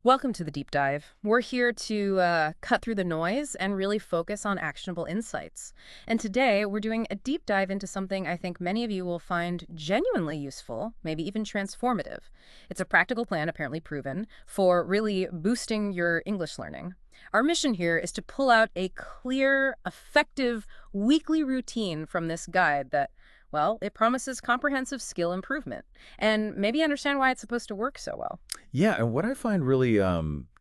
Welcome to the deep dive. We're here to cut through the noise and really focus on actionable insights. And today we're doing a deep dive into something I think many of you will find genuinely useful, maybe even transformative. It's a practical plan, apparently proven, for really boosting your English learning. Our mission here is to pull out a clear, effective weekly routine from this guide that, well, it promises comprehensive skill improvement and maybe understand why it's supposed to work so well. Yeah, and what I find really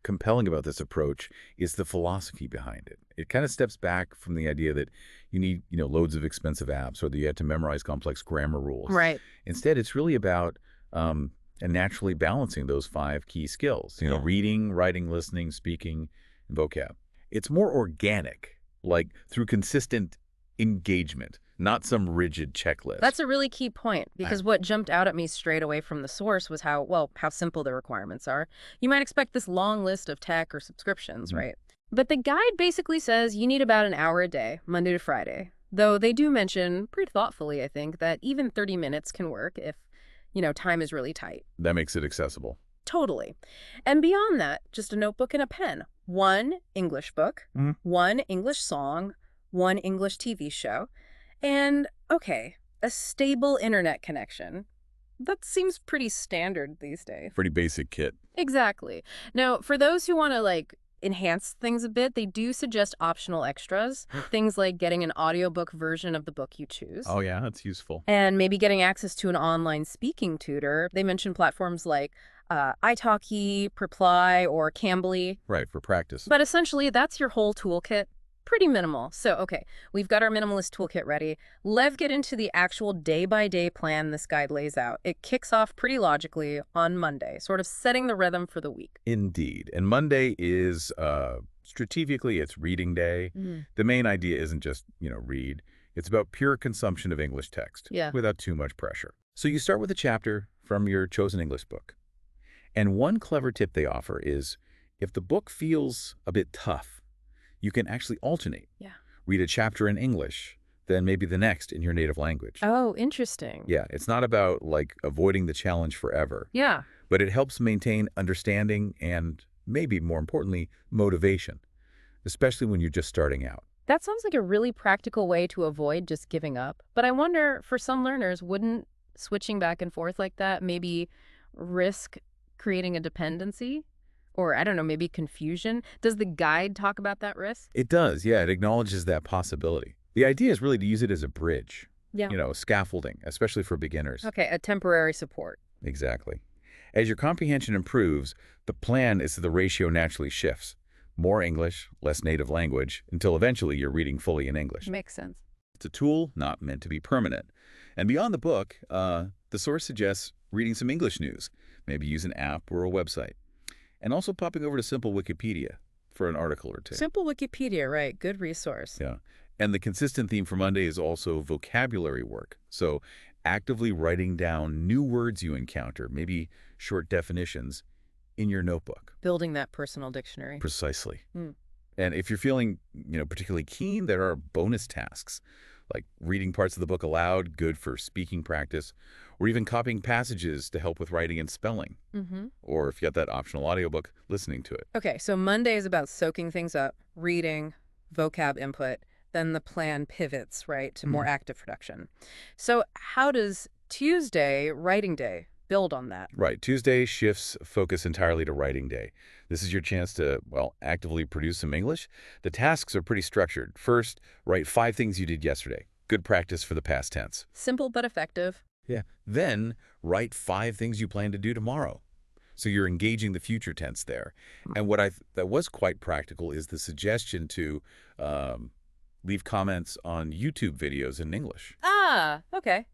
compelling about this approach is the philosophy behind it. It kind of steps back from the idea that you need, loads of expensive apps or that you have to memorize complex grammar rules. Right. Instead, it's really about and naturally balancing those five key skills. Yeah. Reading, writing, listening, speaking, and vocab. It's more organic, like through consistent engagement, not some rigid checklist. That's a really key point because what jumped out at me straight away from the source was how simple the requirements are. You might expect this long list of tech or subscriptions, right? But the guide basically says you need about an hour a day, Monday to Friday. Though they do mention, pretty thoughtfully, I think, that even 30 minutes can work if, time is really tight. That makes it accessible. Totally. And beyond that, just a notebook and a pen. One English book, one English song, one English TV show, and, okay, a stable internet connection. That seems pretty standard these days. Pretty basic kit. Exactly. Now, for those who want to, enhance things a bit, they do suggest optional extras, things like getting an audiobook version of the book you choose. Oh, yeah, that's useful. And maybe getting access to an online speaking tutor. They mention platforms like italki, Preply, or Cambly. Right, for practice. But essentially, that's your whole toolkit. Pretty minimal. So, okay, we've got our minimalist toolkit ready. Let's get into the actual day-by-day plan this guide lays out. It kicks off pretty logically on Monday, sort of setting the rhythm for the week. Indeed. And Monday is, strategically, it's reading day. The main idea isn't just, read. It's about pure consumption of English text without too much pressure. So you start with a chapter from your chosen English book. And one clever tip they offer is if the book feels a bit tough, you can actually alternate. Yeah. Read a chapter in English, then maybe the next in your native language. Oh, interesting. Yeah, it's not about, avoiding the challenge forever. Yeah. But it helps maintain understanding and, maybe more importantly, motivation, especially when you're just starting out. That sounds like a really practical way to avoid just giving up. But I wonder, for some learners, wouldn't switching back and forth like that maybe risk creating a dependency? Or, I don't know, maybe confusion? Does the guide talk about that risk? It does, yeah. It acknowledges that possibility. The idea is really to use it as a bridge. Yeah. Scaffolding, especially for beginners. Okay, a temporary support. Exactly. As your comprehension improves, the plan is that the ratio naturally shifts. More English, less native language, until eventually you're reading fully in English. Makes sense. It's a tool not meant to be permanent. And beyond the book, the source suggests reading some English news. Maybe use an app or a website. And also popping over to Simple Wikipedia for an article or two. Simple Wikipedia, right. Good resource. Yeah. And the consistent theme for Monday is also vocabulary work. So actively writing down new words you encounter, maybe short definitions, in your notebook. Building that personal dictionary. Precisely. And if you're feeling, particularly keen, there are bonus tasks, like reading parts of the book aloud, good for speaking practice, or even copying passages to help with writing and spelling. Or if you got that optional audiobook, listening to it. Okay, so Monday is about soaking things up, reading, vocab input, then the plan pivots, right, to more active production. So how does Tuesday, writing day, build on that? Right. Tuesday shifts focus entirely to writing day. This is your chance to, actively produce some English. The tasks are pretty structured. First, write 5 things you did yesterday. Good practice for the past tense. Simple but effective. Yeah. Then, write 5 things you plan to do tomorrow. So you're engaging the future tense there. And what that was quite practical is the suggestion to leave comments on YouTube videos in English. Ah, okay.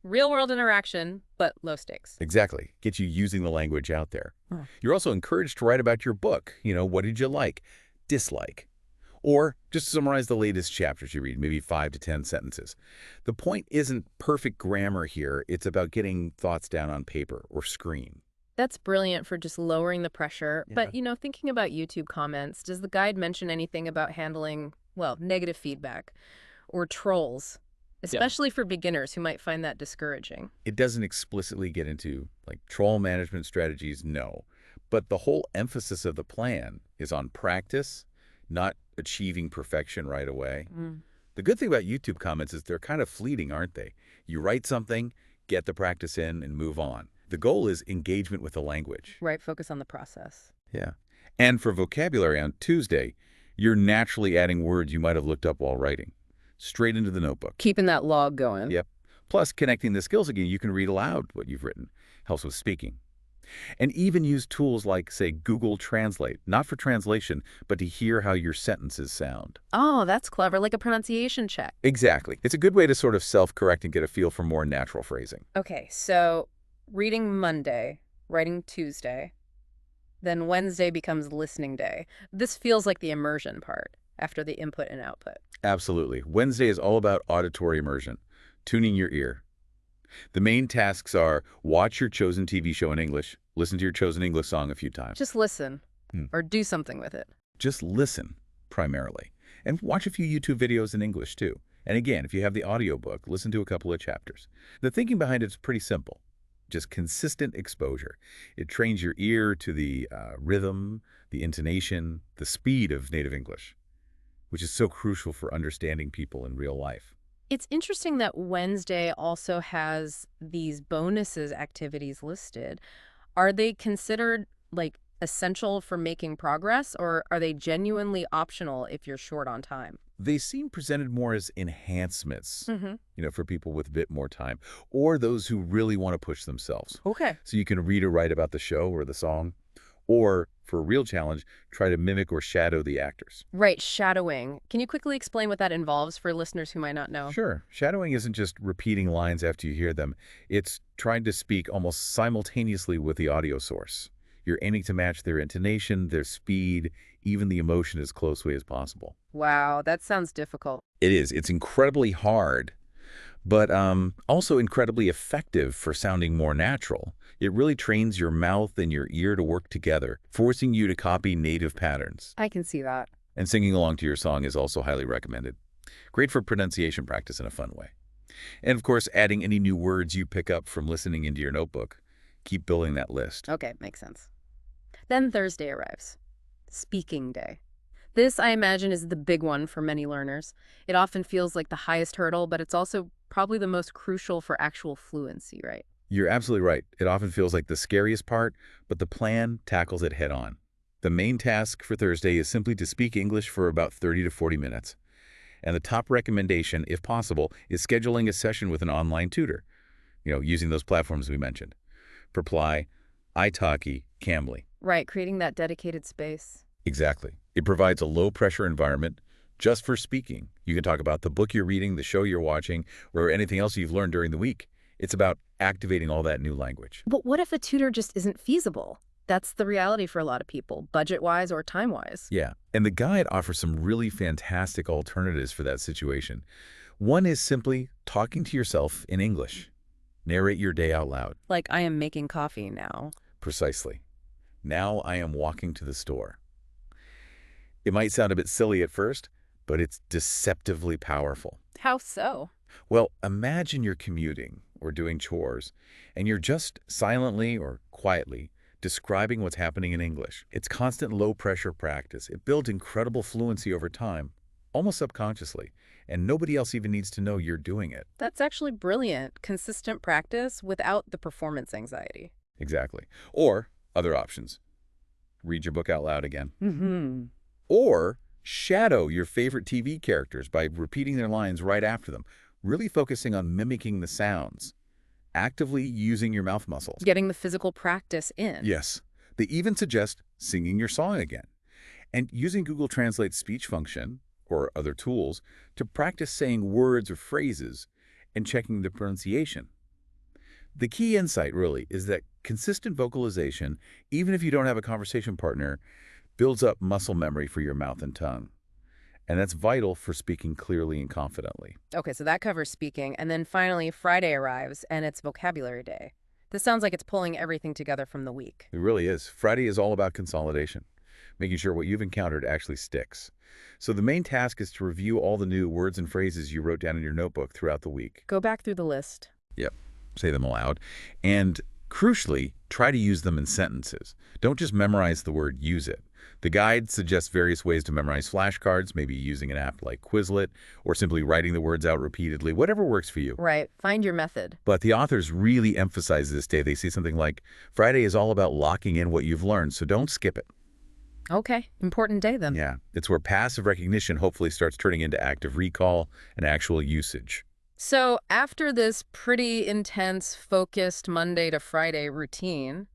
Real-world interaction, but low stakes. Exactly. Get you using the language out there. You're also encouraged to write about your book. What did you like, dislike? Or just summarize the latest chapters you read, maybe 5 to 10 sentences. The point isn't perfect grammar here. It's about getting thoughts down on paper or screen. That's brilliant for just lowering the pressure. Yeah. But, thinking about YouTube comments, does the guide mention anything about handling, negative feedback or trolls? Especially for beginners who might find that discouraging. It doesn't explicitly get into, troll management strategies, no. But the whole emphasis of the plan is on practice, not achieving perfection right away. The good thing about YouTube comments is they're kind of fleeting, aren't they? You write something, get the practice in, and move on. The goal is engagement with the language. Right, focus on the process. Yeah. And for vocabulary on Tuesday, you're naturally adding words you might have looked up while writing, straight into the notebook. Keeping that log going. Yep. Plus, connecting the skills again, you can read aloud what you've written. Helps with speaking. And even use tools like, say, Google Translate, not for translation, but to hear how your sentences sound. Oh, that's clever, like a pronunciation check. Exactly. It's a good way to sort of self-correct and get a feel for more natural phrasing. Okay, so reading Monday, writing Tuesday, then Wednesday becomes listening day. This feels like the immersion part after the input and output. Absolutely. Wednesday is all about auditory immersion, tuning your ear. The main tasks are watch your chosen TV show in English, listen to your chosen English song a few times. Just listen, or do something with it. Just listen, primarily. And watch a few YouTube videos in English, too. And again, if you have the audiobook, listen to a couple of chapters. The thinking behind it is pretty simple. Just consistent exposure. It trains your ear to the rhythm, the intonation, the speed of native English, which is so crucial for understanding people in real life. It's interesting that Wednesday also has these bonuses activities listed. Are they considered like essential for making progress, or are they genuinely optional if you're short on time? They seem presented more as enhancements, for people with a bit more time, or those who really want to push themselves. Okay. So you can read or write about the show or the song, or, for a real challenge, try to mimic or shadow the actors. Right, shadowing. Can you quickly explain what that involves for listeners who might not know? Sure. Shadowing isn't just repeating lines after you hear them. It's trying to speak almost simultaneously with the audio source. You're aiming to match their intonation, their speed, even the emotion as closely as possible. Wow, that sounds difficult. It is. It's incredibly hard, but also incredibly effective for sounding more natural. It really trains your mouth and your ear to work together, forcing you to copy native patterns. I can see that. And singing along to your song is also highly recommended. Great for pronunciation practice in a fun way. And of course, adding any new words you pick up from listening into your notebook. Keep building that list. Okay, makes sense. Then Thursday arrives. Speaking day. This, I imagine, is the big one for many learners. It often feels like the highest hurdle, but it's also probably the most crucial for actual fluency, right? You're absolutely right. It often feels like the scariest part, but the plan tackles it head on. The main task for Thursday is simply to speak English for about 30 to 40 minutes. And the top recommendation, if possible, is scheduling a session with an online tutor, using those platforms we mentioned. Reply, italki, Cambly. Right, creating that dedicated space. Exactly. It provides a low-pressure environment just for speaking. You can talk about the book you're reading, the show you're watching, or anything else you've learned during the week. It's about activating all that new language. But what if a tutor just isn't feasible? That's the reality for a lot of people, budget-wise or time-wise. Yeah, and the guide offers some really fantastic alternatives for that situation. One is simply talking to yourself in English. Narrate your day out loud. Like, I am making coffee now. Precisely. Now I am walking to the store. It might sound a bit silly at first, but it's deceptively powerful. How so? Well, imagine you're commuting or doing chores, and you're just silently or quietly describing what's happening in English. It's constant low-pressure practice. It builds incredible fluency over time, almost subconsciously, and nobody else even needs to know you're doing it. That's actually brilliant. Consistent practice without the performance anxiety. Exactly. Or other options. Read your book out loud again. Or shadow your favorite TV characters by repeating their lines right after them, really focusing on mimicking the sounds, actively using your mouth muscles. Getting the physical practice in. Yes. They even suggest singing your song again and using Google Translate's speech function or other tools to practice saying words or phrases and checking the pronunciation. The key insight, really, is that consistent vocalization, even if you don't have a conversation partner, builds up muscle memory for your mouth and tongue. And that's vital for speaking clearly and confidently. Okay, so that covers speaking. And then finally, Friday arrives, and it's vocabulary day. This sounds like it's pulling everything together from the week. It really is. Friday is all about consolidation, making sure what you've encountered actually sticks. So the main task is to review all the new words and phrases you wrote down in your notebook throughout the week. Go back through the list. Yep. Say them aloud. And Crucially, try to use them in sentences. Don't just memorize the word, use it. The guide suggests various ways to memorize flashcards, maybe using an app like Quizlet, or simply writing the words out repeatedly, whatever works for you. Right. Find your method. But the authors really emphasize this day. They say something like, Friday is all about locking in what you've learned, so don't skip it. Okay. Important day then. Yeah, it's where passive recognition hopefully starts turning into active recall and actual usage. So after this pretty intense, focused Monday to Friday routine,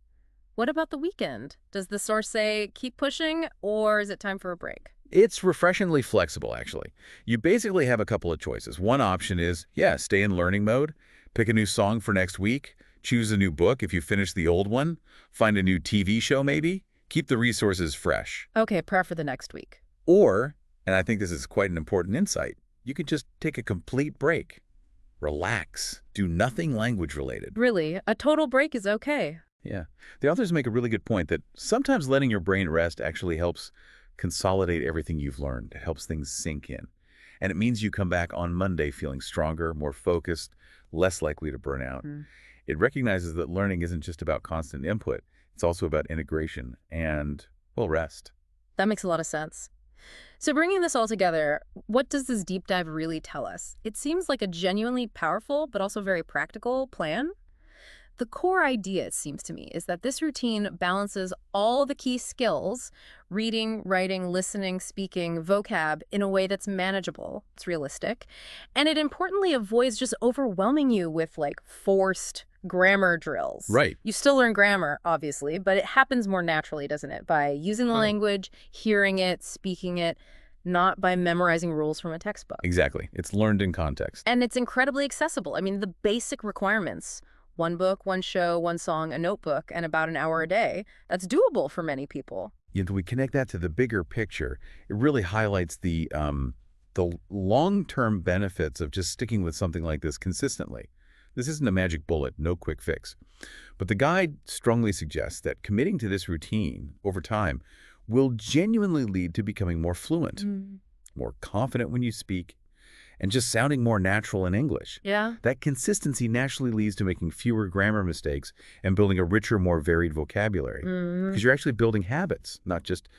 what about the weekend? Does the source say keep pushing, or is it time for a break? It's refreshingly flexible, actually. You basically have a couple of choices. One option is, yeah, stay in learning mode, pick a new song for next week, choose a new book if you finish the old one, find a new TV show maybe, keep the resources fresh. Okay, prep for the next week. Or, and I think this is quite an important insight, you could just take a complete break. Relax. Do nothing language related. Really, a total break is okay. Yeah. The authors make a really good point that sometimes letting your brain rest actually helps consolidate everything you've learned. It helps things sink in. And it means you come back on Monday feeling stronger, more focused, less likely to burn out. It recognizes that learning isn't just about constant input. It's also about integration and, well, rest. That makes a lot of sense. So bringing this all together, what does this deep dive really tell us? It seems like a genuinely powerful, but also very practical plan. The core idea, it seems to me, is that this routine balances all the key skills, reading, writing, listening, speaking, vocab, in a way that's manageable, it's realistic, and it importantly avoids just overwhelming you with, like, forced grammar drills. Right. You still learn grammar, obviously, but it happens more naturally, doesn't it? By using the language, hearing it, speaking it, not by memorizing rules from a textbook. Exactly. It's learned in context. And it's incredibly accessible. I mean, the basic requirements: one book, one show, one song, a notebook, and about an hour a day. That's doable for many people. We connect that to the bigger picture. It really highlights the long-term benefits of just sticking with something like this consistently. This isn't a magic bullet, no quick fix. But the guide strongly suggests that committing to this routine over time will genuinely lead to becoming more fluent, more confident when you speak, and just sounding more natural in English. Yeah. That consistency naturally leads to making fewer grammar mistakes and building a richer, more varied vocabulary. Because you're actually building habits, not just,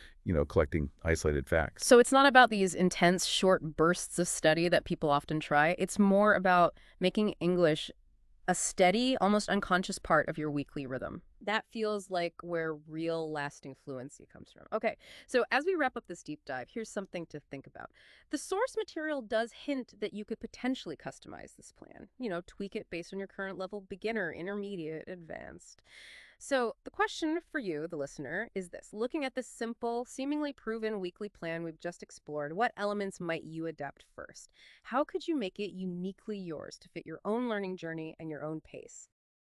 collecting isolated facts. So it's not about these intense, short bursts of study that people often try. It's more about making English a steady, almost unconscious part of your weekly rhythm. That feels like where real lasting fluency comes from. Okay, so as we wrap up this deep dive, here's something to think about. The source material does hint that you could potentially customize this plan. Tweak it based on your current level: beginner, intermediate, advanced. So the question for you, the listener, is this. Looking at this simple, seemingly proven weekly plan we've just explored, what elements might you adapt first? How could you make it uniquely yours to fit your own learning journey and your own pace?